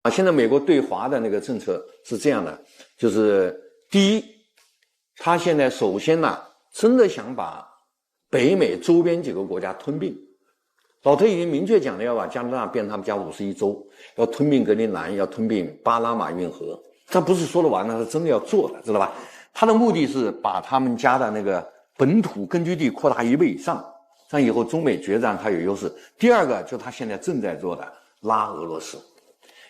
啊，现在美国对華的那個政策是這樣的，就是第一，他現在首先呢，真的想把北美周邊幾個國家吞併。老特已經明確講了，要把加拿大變成他們家51州，要吞併格陵蘭，要吞併巴拿馬運河。這不是說得完了，是真的要做的，知道吧？他的目的是把他們家的那個本土根據地擴大1倍以上，這樣以後中美決戰他有優勢。第二個，就他現在正在做的拉俄羅斯。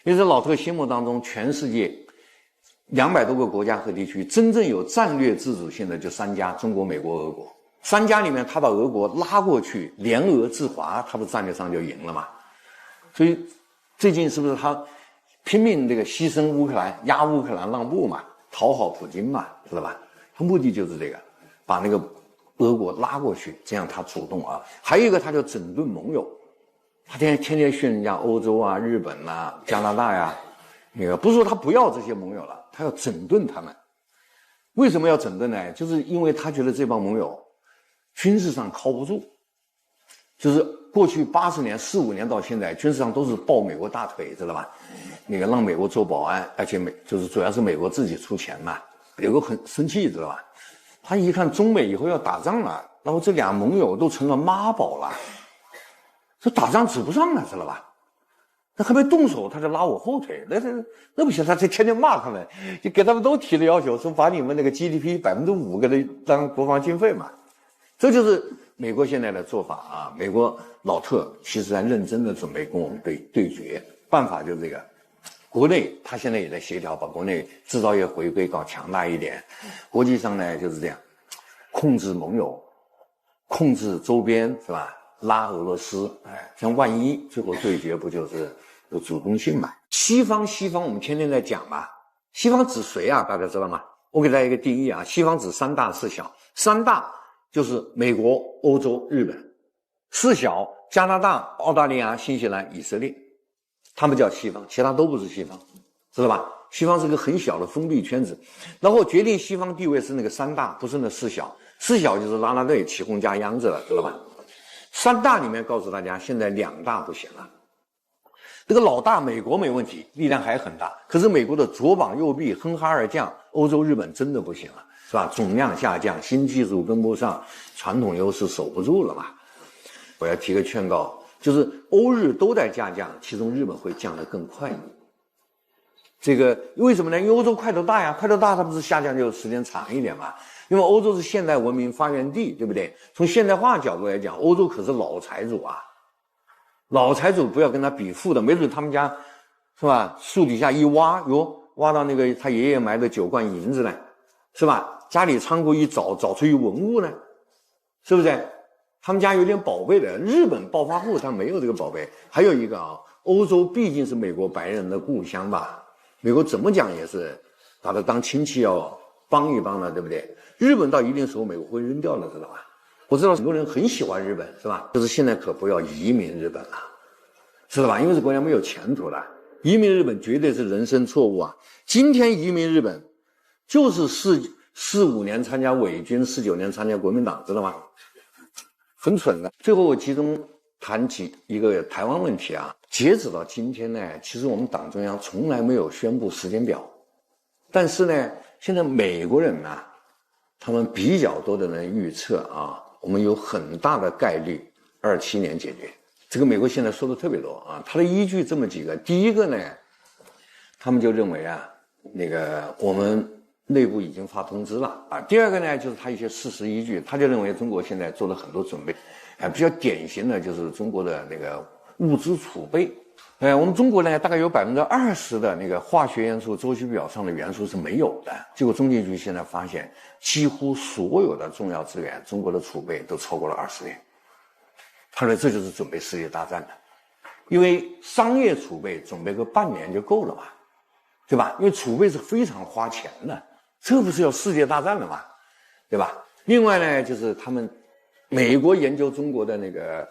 因為在老特心目當中，全世界200多個國家和地區，真正有戰略自主性的就3家：中國、美國、俄國。3家裡面，他把俄國拉過去，聯俄制華，他不是戰略上就贏了嘛？所以最近是不是他拼命這個犧牲烏克蘭，壓烏克蘭讓步嘛，討好普京嘛，知道吧？他目的就是這個，把那個俄國拉過去，這樣他主動啊。還有一個，他就整頓盟友。他天天訓人家歐洲啊、日本啊、加拿大呀，那個不是說他不要這些盟友了，他要整頓他們。為什麼要整頓呢？就是因為他覺得這幫盟友軍事上靠不住，就是過去80年、45年到現在，軍事上都是抱美國大腿，知道吧？那個讓美國做保安，而且就是主要是美國自己出錢嘛，美國很生氣，知道吧？他一看中美以後要打仗了，然後這倆盟友都成了媽寶了。這打仗指不上了，知道吧？那還沒動手，他就拉我後腿，那不行，他天天罵他們，就給他們都提了要求，說把你們那個 GDP 5%給他當國防經費嘛。這就是美國現在的做法啊！美國老特其實在認真的準備跟我們對決，辦法就是這個。國內他現在也在協調，把國內製造業回歸搞強大一點。國際上呢就是這樣，控制盟友，控制周邊，是吧？拉俄羅斯，像萬一最後對決不就是有主動性嘛？西方我們天天在講嘛，西方指誰啊？大家知道嗎？我給大家一個定義啊，西方指3大4小，3大就是美國、歐洲、日本，4小加拿大、澳大利亞、新西蘭、以色列，他們叫西方，其他都不是西方，知道吧？西方是個很小的封閉圈子，然後決定西方地位是那個3大，不是那4小，4小就是拉拉隊、起哄加秧子了，知道吧？3大裡面告訴大家，現在2大不行了。這個老大美國沒問題，力量還很大，可是美國的左膀右臂，哼哈二將，歐洲、日本真的不行了，是吧？總量下降，新技術跟不上，傳統優勢守不住了嘛。我要提個勸告，就是歐日都在下降，其中日本會降得更快。這個為什麼呢？因為歐洲塊頭大呀，塊頭大它不是下降就時間長一點嘛。因為歐洲是現代文明發源地，對不對？從現代化角度來講，歐洲可是老財主啊，老財主不要跟他比富的，沒準他們家是吧？樹底下一挖，挖到那個他爺爺埋的9貫銀子呢，是吧？家裡倉庫一找出一文物呢，是不是？他們家有點寶貝的。日本暴發戶他沒有這個寶貝。還有一個啊，歐洲畢竟是美國白人的故鄉吧，美國怎麼講也是把他當親戚要幫一幫的，對不對？日本到一定時候美國會扔掉了，知道吧？我知道很多人很喜歡日本，是吧？就是現在可不要移民日本了，知道吧？因为这國家沒有前途了，移民日本絕對是人生錯誤啊！今天移民日本就是45年參加偽軍，49年參加國民黨，知道嗎？很蠢的。最後我集中談起一個台灣問題啊，截止到今天呢，其實我們黨中央從來沒有宣布時間表，但是呢，現在美國人呢，他們比較多的人預測啊，我們有很大的概率27年解決。這個美國現在說的特別多啊，他的依據這麼幾個。第一個呢，他們就認為啊，那個我們內部已經發通知了啊。第二個呢，就是他一些事實依據，他就認為中國現在做了很多準備，比較典型的就是中國的那個物資儲備。我們中國呢，大概有20%的那個化學元素周期表上的元素是沒有的。結果中情局現在發現，幾乎所有的重要資源，中國的儲備都超過了20年。他說這就是準備世界大戰的，因為商業儲備準備個半年就夠了嘛，對吧？因為儲備是非常花錢的，這不是要世界大戰了嘛，對吧？另外呢，就是他們美國研究中國的那個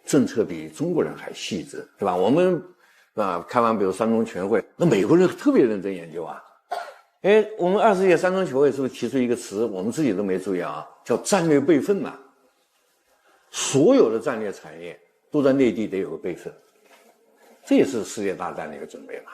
政策比中國人還細緻，對吧？我們開完比如三中全會，那美國人特別認真研究啊。我們20屆三中全會是不是提出一個詞，我們自己都沒注意啊，叫戰略備份嘛？所有的戰略產業都在內地得有個備份，這也是世界大戰的一個準備嘛，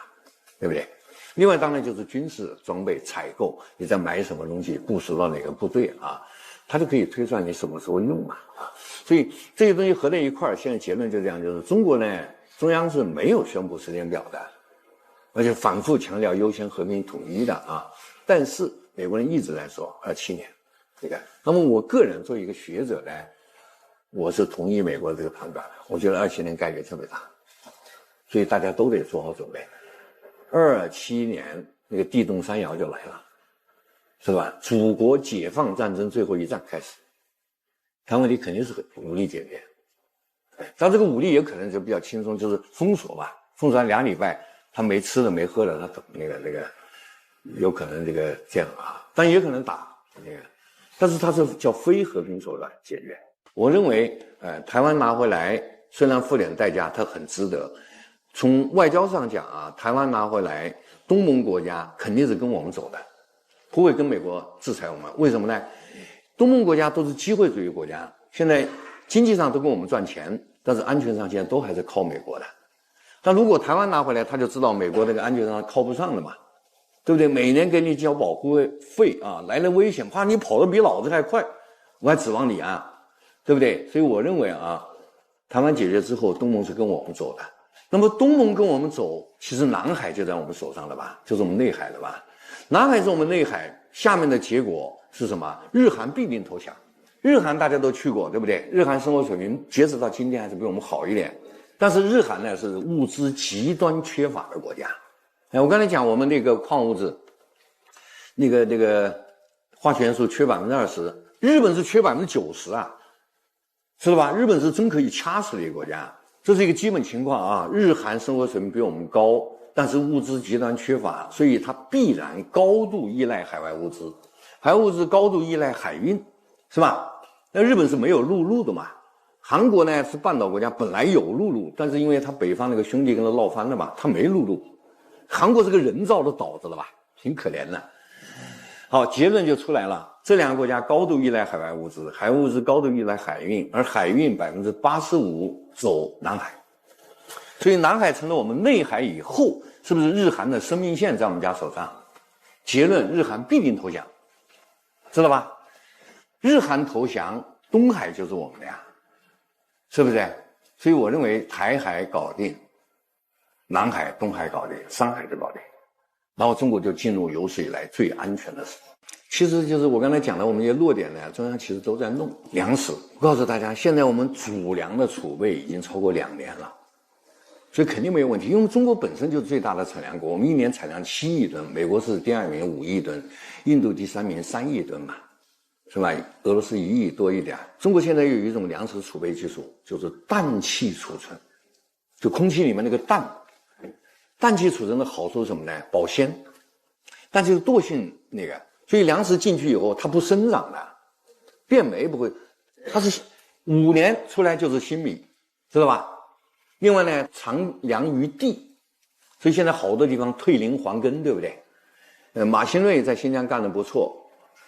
對不对？另外當然就是軍事裝備採購，你在買什麼東西，部署到哪個部隊啊，它就可以推算你什麼时候用嘛啊。所以這些東西合在一塊兒，現在結論就這樣，就是中國呢，中央是沒有宣布時間表的，而且反复強調優先和平統一的啊。但是美國人一直在說27年，這個。那麼我個人作為一個學者呢，我是同意美國的這個判斷的，我覺得27年概率特別大，所以大家都得做好準備。27年那個地動山摇就來了，是吧？祖國解放戰爭最後一戰開始，台灣問題肯定是武力解決，但這個武力也可能就比較輕鬆，就是封鎖吧，封鎖2禮拜，他沒吃的沒喝的，他那個有可能这樣啊，但也可能打那個，但是他是叫非和平手段解決。我認為台灣拿回來雖然付點代價，它很值得。從外交上講啊，台灣拿回來，東盟國家肯定是跟我們走的，不會跟美國制裁我們。為什麼呢？東盟國家都是機會主義國家，現在經濟上都跟我們賺錢，但是安全上現在都還是靠美國的。但如果台灣拿回來，他就知道美國那個安全上靠不上了嘛，對不對？每年給你交保護費啊，來了危險，怕你跑得比老子還快，我還指望你啊，對不對？所以我認為啊，台灣解決之後，東盟是跟我們走的。那麼東盟跟我們走，其實南海就在我們手上了吧，就是我們內海了吧。南海是我们內海，下面的結果是什麼？日韓必定投降。日韓大家都去過，對不對？日韓生活水平截止到今天還是比我們好一點，但是日韓呢是物資極端缺乏的國家。我剛才講我們那個礦物質，那個化學元素缺20%，日本是缺90%啊，知道吧？日本是真可以掐死的一個國家。這是一個基本情況啊，日韓生活水平比我們高，但是物資極端缺乏，所以它必然高度依賴海外物資，海外物資高度依賴海運，是吧？那日本是沒有陸路的嘛，韓國呢是半島國家，本來有陸路，但是因為它北方那個兄弟跟它鬧翻了嘛，它沒陸路。韓國是個人造的島子了吧，挺可憐的。好，結論就出來了，這兩個國家高度依賴海外物資，海外物資高度依賴海運，而海運85%走南海，所以南海成了我們內海以後，是不是日韓的生命線在我們家手上？結論，日韓必定投降，知道吧？日韓投降，東海就是我們的呀，是不是？所以我認為台海搞定，南海、東海搞定，3海就搞定。然後中國就進入有史以來最安全的時候。其實就是我剛才講的，我們這些弱點呢，中央其實都在弄。糧食，我告訴大家，現在我們儲糧的儲備已經超過2年了，所以肯定沒有問題。因為中國本身就是最大的產糧國，我們一年產量7億噸，美國是第2名5億噸，印度第3名3億噸嘛，是吧？俄羅斯1億多一點。中國現在有一種糧食儲備技術，就是氮氣儲存，就空氣裡面那個氮。氮氣儲存的好處是什麼呢？保鮮，氮氣是惰性那個，所以糧食進去以後它不生長的，變霉不會，它是5年出來就是新米，知道吧？另外呢，藏糧於地，所以現在好多地方退林還耕，對不對？馬興瑞在新疆幹得不錯，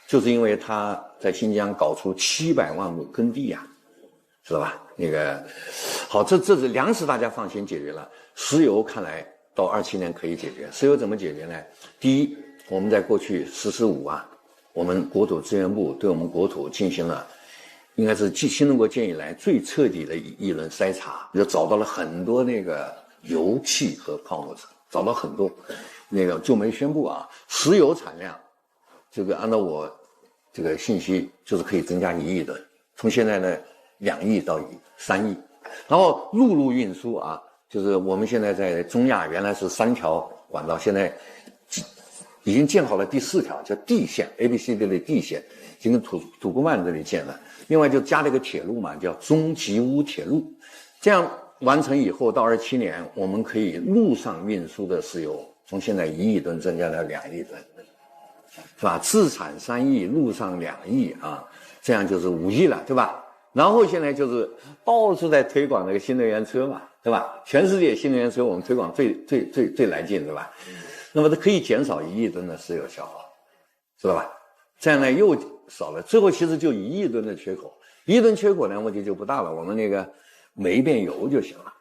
就是因為他在新疆搞出700萬畝耕地呀，知道吧？那個好，這是糧食，大家放心解決了。石油看來到27年可以解決。石油怎麼解決呢？第一，我們在過去"十四五"啊，我們國土資源部對我們國土進行了，應該是新中國建以來最徹底的一輪篩查，就找到了很多那個油氣和礦物質，找到很多，那個就沒宣布啊。石油產量，這個按照我這個信息，就是可以增加1億噸，從現在的2億到3億。然後陸路運輸啊。就是我們現在在中亞原來是3條管道，現在已經建好了第4條，叫地線 ABCD 的地線，已經跟土庫曼這裡建了。另外就加了一個鐵路嘛，叫中吉烏鐵路。這樣完成以後，到27年，我們可以陸上運輸的石油從現在1億噸增加到2億噸，是吧？自產3億，陸上2億啊，這樣就是5億了，對吧？然後現在就是到處在推廣那個新能源車嘛，對吧？全世界新能源車我們推廣最來勁，對吧？那麼它可以減少1億噸的石油消耗，知道吧？這樣呢又少了，最後其實就1億噸的缺口，1億噸缺口呢問題就不大了，我們那個煤變油就行了，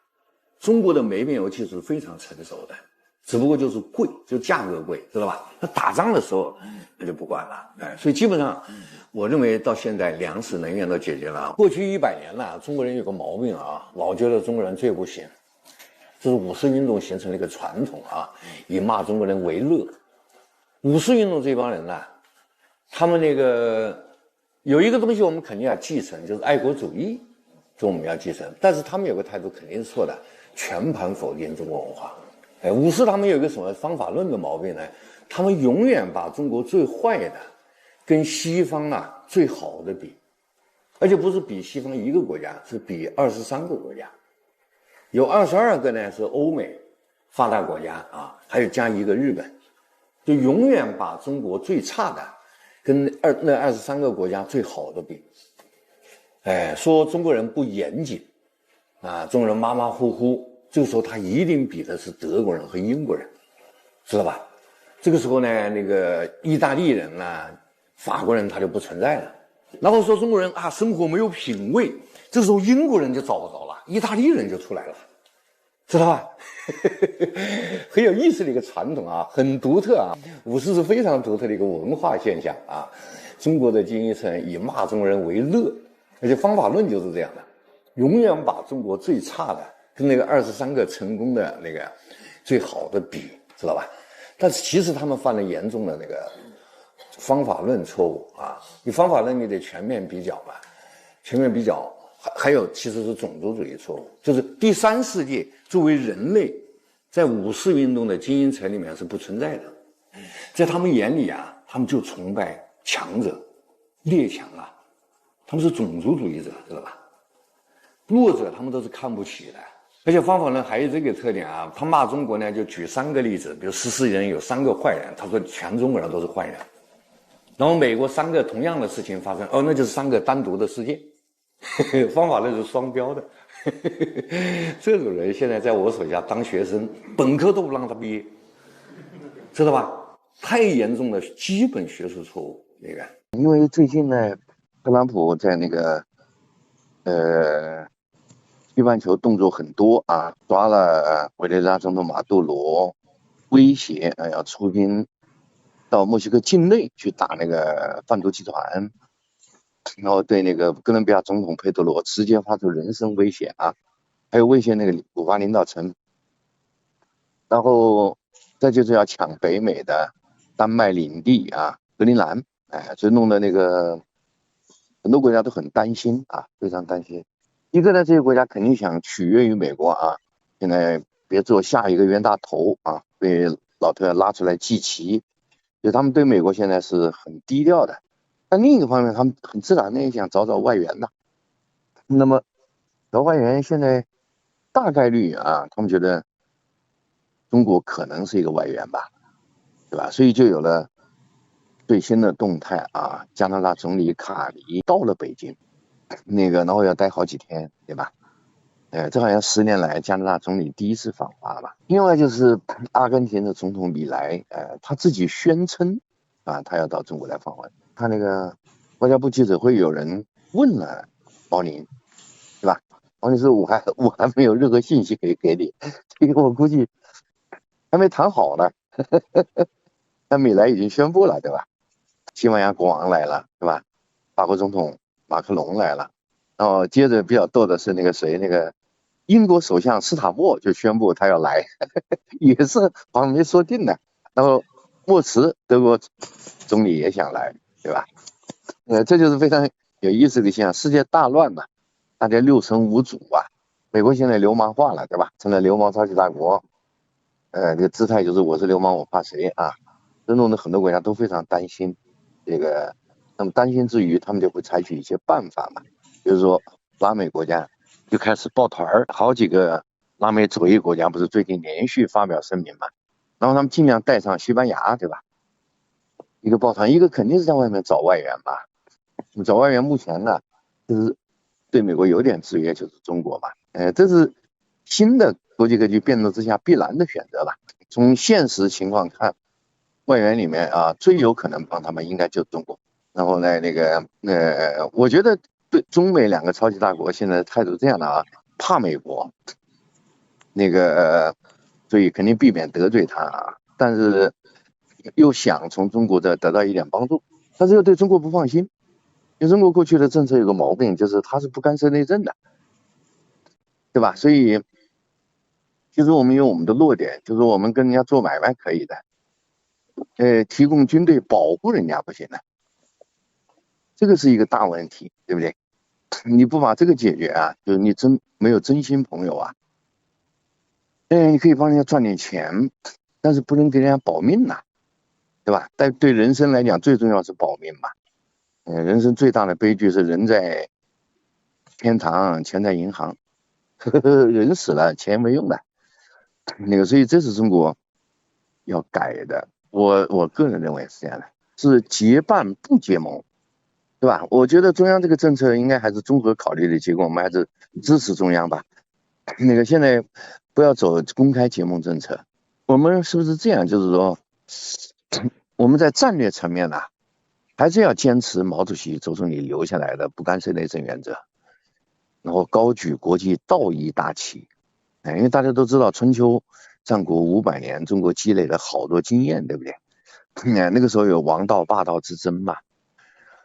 中國的煤变油技術是非常成熟的，只不过就是貴，就價格貴，知道吧？那打仗的時候那就不管了，所以基本上我認為到現在糧食能源都解決了。過去100年了，中國人有個毛病啊，老覺得中國人最不行，這是五四運動形成了一個傳統啊，以罵中國人為樂。五四運動這幫人呢，他們那個有一個東西我們肯定要繼承，就是愛國主義，這我們要繼承。但是他們有個態度肯定是錯的，全盤否定中國文化。五四他們有一個什麼方法論的毛病呢？他們永遠把中國最壞的跟西方最好的比，而且不是比西方一個國家，是比23個國家，有22個呢是歐美發達國家啊，還有加一個日本，就永遠把中國最差的跟那23個國家最好的比。說中國人不嚴謹啊，中國人馬馬虎虎，這個時候他一定比的是德國人和英國人，知道吧？這個時候呢，那個意大利人法國人他就不存在了。然後說中國人生活沒有品位，這個時候英國人就找不着了，意大利人就出來了，知道吧？很有意思的一個傳統啊，很獨特啊。五四是非常獨特的一個文化現象啊。中國的精神以罵中國人為樂，而且方法論就是這樣的，永遠把中國最差的跟那個23個成功的那個最好的比，知道吧？但是其實他們犯了嚴重的那个方法論錯誤啊！你方法論你得全面比較嘛，全面比較，還有其實是種族主義錯誤，就是第三世界作為人類，在五四運動的精英層裡面是不存在的，在他們眼裡他們就崇拜強者、列強啊，他們是種族主義者，知道吧？弱者他們都是看不起的。而且方法論還有這個特點啊，他罵中國呢就舉3個例子，比如14人有3個壞人，他說全中國人都是壞人。然後美國3個同樣的事情發生，那就是3個單獨的事件。方法論是雙標的。這種人現在在我手下當學生，本科都不讓他畢業，知道吧？太嚴重的基本學術錯誤那個。因為最近呢，特朗普在那個西半球動作很多啊，抓了委內瑞拉總統馬杜羅，威脅要出兵到墨西哥境內去打那個販毒集團，然後對那個哥倫比亞總統佩德羅直接發出人身威脅啊，還有威脅那個古巴領導層，然後再就是要搶北美的丹麥領地啊，格陵蘭，所以弄得那個很多國家都很擔心啊，非常擔心。一個呢，這些國家肯定想取悅於美國啊，現在別做下一個冤大頭啊，被老特拉出來祭旗，所以他們對美國現在是很低調的。但另一個方面，他們很自然的也想找外援的。那麼找外援現在大概率他們覺得中國可能是一個外援吧，對吧？所以就有了最新的動態啊，加拿大總理卡尼到了北京。然後要待好幾天，對吧？這好像10年來加拿大總理第一次訪華吧。另外就是阿根廷的總統米萊，他自己宣稱他要到中國來訪問。他那個外交部記者會有人問了毛寧，對吧？毛寧說我還沒有任何信息可以給你，這個我估計還沒談好呢。但米萊已經宣布了，對吧？西班牙國王來了，對吧？法國總統馬克龍來了，然後接着比較逗的是那個英國首相斯塔默就宣布他要來，也是好像沒說定呢。然後默茨德國總理也想來，對吧？這就是非常有意思的現象。世界大亂嘛，大家六神無主啊。美國現在流氓化了，對吧？成了流氓超級大國。這個姿態就是我是流氓我怕誰啊？這弄得很多國家都非常擔心這個。那麼擔心之餘，他們就會採取一些辦法嘛，比如說拉美國家就開始抱團兒，好幾個拉美左翼國家不是最近連續發表聲明嘛，然後他們盡量帶上西班牙，對吧？一個抱團，一個肯定是在外面找外援嘛。找外援目前呢，就是對美國有點制約，就是中國嘛。這是新的國際格局變動之下必然的選擇吧。從現實情況看，外援裡面最有可能幫他們應該就是中國。然後呢，我覺得對中美兩個超級大國現在的態度這樣的怕美國，所以肯定避免得罪他啊，但是又想从中国的得到一点幫助，但是又對中國不放心，因為中國過去的政策有個毛病，就是他是不干涉內政的，對吧？所以其實我們有我們的弱點，就是我們跟人家做買賣可以的，提供軍隊保護人家不行的，這個是一個大問題，對不對？你不把這個解決啊，就是你沒有真心朋友啊。你可以幫人家賺點錢，但是不能給人家保命吶，對吧？但對人生來講，最重要是保命嘛。人生最大的悲劇是人在天堂，錢在銀行，人死了，錢沒用的。所以這是中國要改的。我個人認為是這樣的，是結伴不結盟，對吧？我覺得中央這個政策應該還是綜合考慮的結果，我們還是支持中央吧。現在不要走公開結盟政策，我們是不是這樣？就是說，我們在戰略層面呢，還是要堅持毛主席、周總理留下來的不干涉內政原則，然後高舉國際道義大旗。因為大家都知道，春秋戰國500年，中國積累了好多經驗，對不對？那個時候有王道霸道之爭嘛，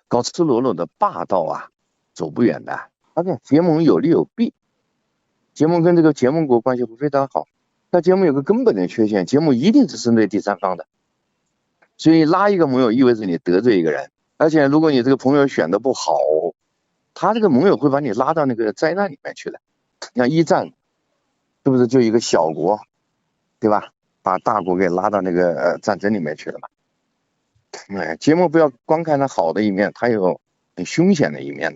搞赤裸裸的霸道啊，走不遠的。而且結盟有利有弊。結盟跟這個結盟國關係會非常好，但結盟有個根本的缺陷，結盟一定是針對第三方的，所以拉一個盟友意味着你得罪一個人，而且如果你這個朋友選得不好，他這個盟友會把你拉到那個災難裡面去的。像一戰，是不是就一個小國，對吧？把大國給拉到那個戰爭裡面去了嘛？結盟不要光看它好的一面，它有很凶險的一面的。